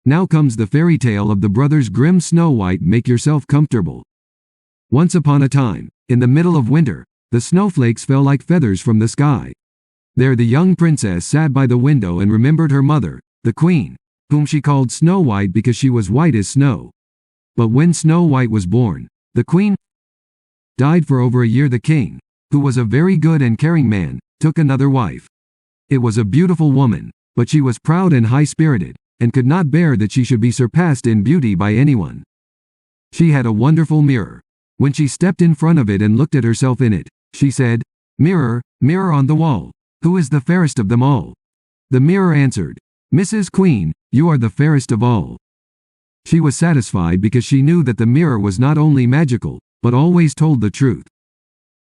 Now comes the fairy tale of the Brothers Grimm. Snow White. Make yourself comfortable. Once upon a time, in the middle of winter, the snowflakes fell like feathers from the sky. There the young princess sat by the window and remembered her mother, the queen, whom she called Snow White because she was white as snow. But when Snow White was born, the queen died. For over a year the king, who was a very good and caring man, took another wife. It was a beautiful woman, but she was proud and high-spirited, and could not bear that she should be surpassed in beauty by anyone. She had a wonderful mirror. When she stepped in front of it and looked at herself in it, she said, "Mirror, mirror on the wall, who is the fairest of them all?" The mirror answered, "Mrs. Queen, you are the fairest of all." She was satisfied because she knew that the mirror was not only magical, but always told the truth.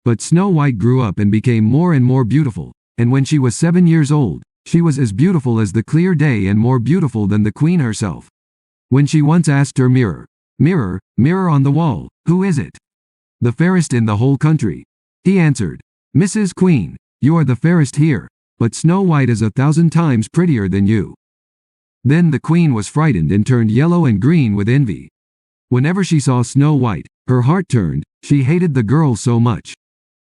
But Snow White grew up and became more and more beautiful, and when she was 7 years old, she was as beautiful as the clear day and more beautiful than the queen herself. When she once asked her mirror, "Mirror, mirror on the wall, who is it? The fairest in the whole country?" He answered, "Mrs. Queen, you are the fairest here, but Snow White is 1,000 times prettier than you." Then the queen was frightened and turned yellow and green with envy. Whenever she saw Snow White, her heart turned. She hated the girl so much.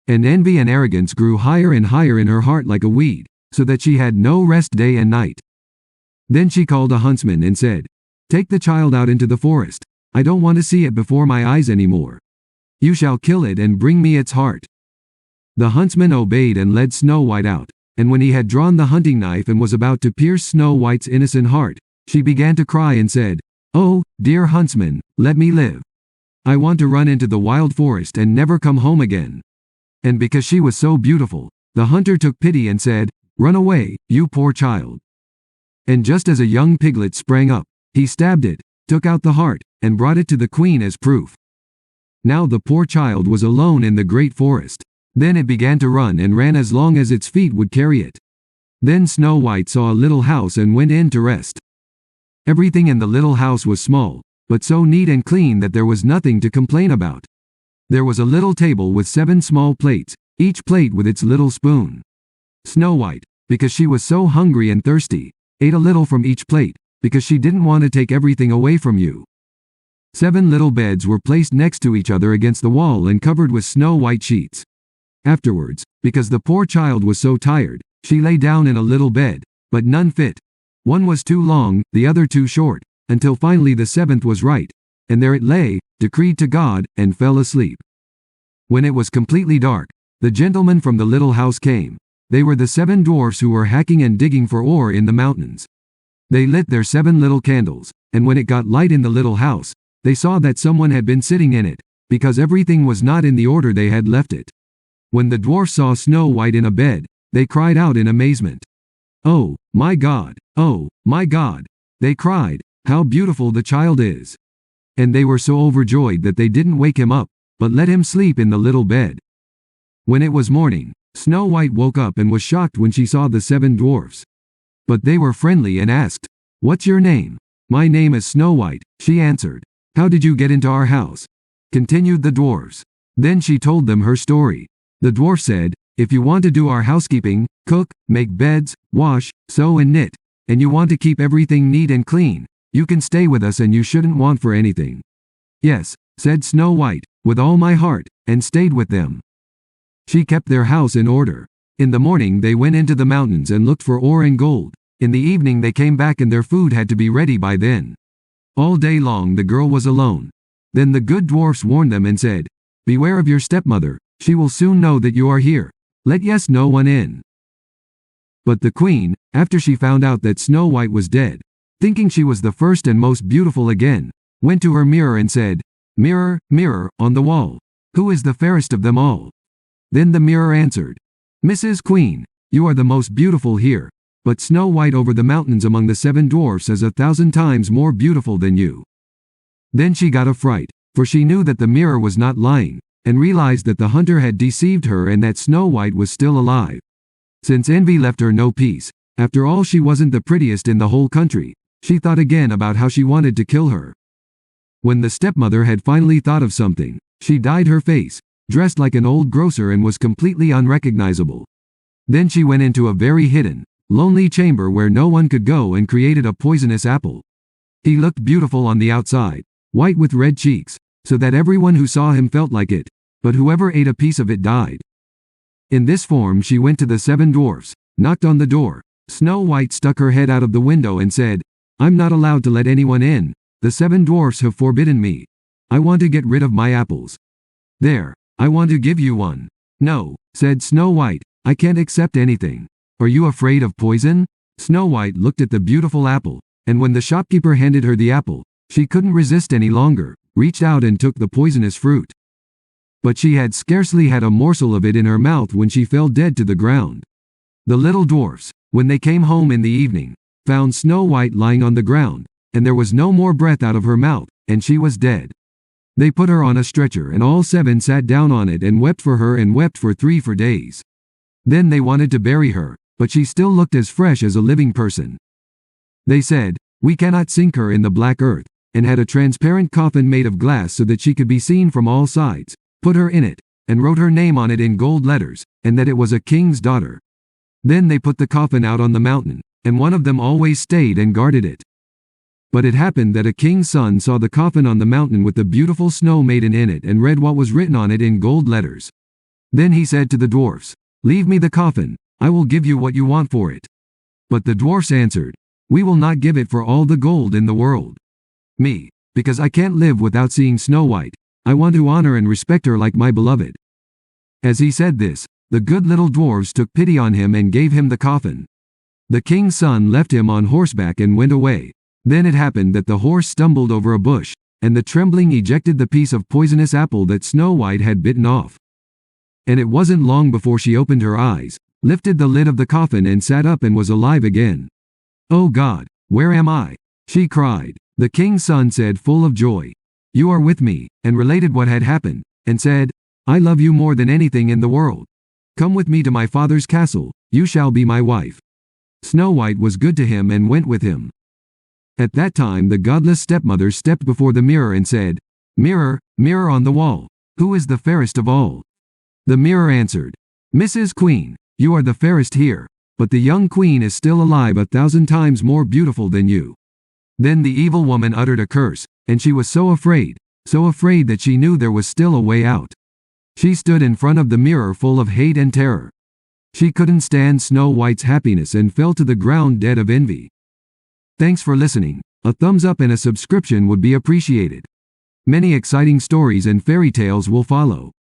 And envy and arrogance grew higher and higher in her heart like a weed, so that she had no rest day and night. Then she called a huntsman and said, "Take the child out into the forest. I don't want to see it before my eyes anymore. You shall kill it and bring me its heart." The huntsman obeyed and led Snow White out, and when he had drawn the hunting knife and was about to pierce Snow White's innocent heart, she began to cry and said, "Oh, dear huntsman, let me live. I want to run into the wild forest and never come home again." And because she was so beautiful, the hunter took pity and said, "Run away, you poor child." And just as a young piglet sprang up, he stabbed it, took out the heart, and brought it to the queen as proof. Now the poor child was alone in the great forest. Then it began to run and ran as long as its feet would carry it. Then Snow White saw a little house and went in to rest. Everything in the little house was small, but so neat and clean that there was nothing to complain about. There was a little table with 7 small plates, each plate with its little spoon. Snow White, because she was so hungry and thirsty, ate a little from each plate, because she didn't want to take everything away from you. 7 little beds were placed next to each other against the wall and covered with snow white sheets. Afterwards, because the poor child was so tired, she lay down in a little bed, but none fit. One was too long, the other too short, until finally the 7th was right, and there it lay, decreed to God, and fell asleep. When it was completely dark, the gentlemen from the little house came. They were the 7 dwarfs who were hacking and digging for ore in the mountains. They lit their 7 little candles, and when it got light in the little house, they saw that someone had been sitting in it, because everything was not in the order they had left it. When the dwarfs saw Snow White in a bed, they cried out in amazement. "Oh, my God! Oh, my God!" They cried, "How beautiful the child is!" And they were so overjoyed that they didn't wake him up, but let him sleep in the little bed. When it was morning, Snow White woke up and was shocked when she saw the 7 dwarfs. But they were friendly and asked, "What's your name?" "My name is Snow White," she answered. "How did you get into our house?" continued the dwarfs. Then she told them her story. The dwarf said, "If you want to do our housekeeping, cook, make beds, wash, sew and knit, and you want to keep everything neat and clean, you can stay with us and you shouldn't want for anything." "Yes," said Snow White, "with all my heart," and stayed with them. She kept their house in order. In the morning they went into the mountains and looked for ore and gold. In the evening they came back and their food had to be ready by then. All day long the girl was alone. Then the good dwarfs warned them and said, "Beware of your stepmother, she will soon know that you are here. Let no one in." But the queen, after she found out that Snow White was dead, thinking she was the first and most beautiful again, went to her mirror and said, "Mirror, mirror, on the wall, who is the fairest of them all?" Then the mirror answered, "Mrs. Queen, you are the most beautiful here, but Snow White over the mountains among the 7 dwarfs is 1,000 times more beautiful than you." Then she got a fright, for she knew that the mirror was not lying, and realized that the hunter had deceived her and that Snow White was still alive. Since envy left her no peace, after all she wasn't the prettiest in the whole country, she thought again about how she wanted to kill her. When the stepmother had finally thought of something, she dyed her face, dressed like an old grocer and was completely unrecognizable. Then she went into a very hidden, lonely chamber where no one could go and created a poisonous apple. He looked beautiful on the outside, white with red cheeks, so that everyone who saw him felt like it, but whoever ate a piece of it died. In this form she went to the 7 dwarfs, knocked on the door. Snow White stuck her head out of the window and said, "I'm not allowed to let anyone in. The 7 dwarfs have forbidden me. I want to get rid of my apples. There, I want to give you one." "No," said Snow White, "I can't accept anything." "Are you afraid of poison?" Snow White looked at the beautiful apple, and when the shopkeeper handed her the apple, she couldn't resist any longer, reached out and took the poisonous fruit. But she had scarcely had a morsel of it in her mouth when she fell dead to the ground. The little dwarfs, when they came home in the evening, found Snow White lying on the ground, and there was no more breath out of her mouth, and she was dead. They put her on a stretcher and all 7 sat down on it and wept for her and wept for 3 days. Then they wanted to bury her, but she still looked as fresh as a living person. They said, "We cannot sink her in the black earth," and had a transparent coffin made of glass so that she could be seen from all sides, put her in it, and wrote her name on it in gold letters, and that it was a king's daughter. Then they put the coffin out on the mountain, and one of them always stayed and guarded it. But it happened that a king's son saw the coffin on the mountain with the beautiful snow maiden in it and read what was written on it in gold letters. Then he said to the dwarfs, "Leave me the coffin, I will give you what you want for it." But the dwarfs answered, "We will not give it for all the gold in the world. Me, because I can't live without seeing Snow White. I want to honor and respect her like my beloved." As he said this, the good little dwarfs took pity on him and gave him the coffin. The king's son left him on horseback and went away. Then it happened that the horse stumbled over a bush, and the trembling ejected the piece of poisonous apple that Snow White had bitten off. And it wasn't long before she opened her eyes, lifted the lid of the coffin and sat up and was alive again. "Oh God, where am I?" she cried. The king's son said full of joy, "You are with me," and related what had happened, and said, "I love you more than anything in the world. Come with me to my father's castle, you shall be my wife." Snow White was good to him and went with him. At that time the godless stepmother stepped before the mirror and said, "Mirror, mirror on the wall, who is the fairest of all?" The mirror answered, "Mrs. Queen, you are the fairest here, but the young queen is still alive 1,000 times more beautiful than you." Then the evil woman uttered a curse, and she was so afraid that she knew there was still a way out. She stood in front of the mirror full of hate and terror. She couldn't stand Snow White's happiness and fell to the ground dead of envy. Thanks for listening. A thumbs up and a subscription would be appreciated. Many exciting stories and fairy tales will follow.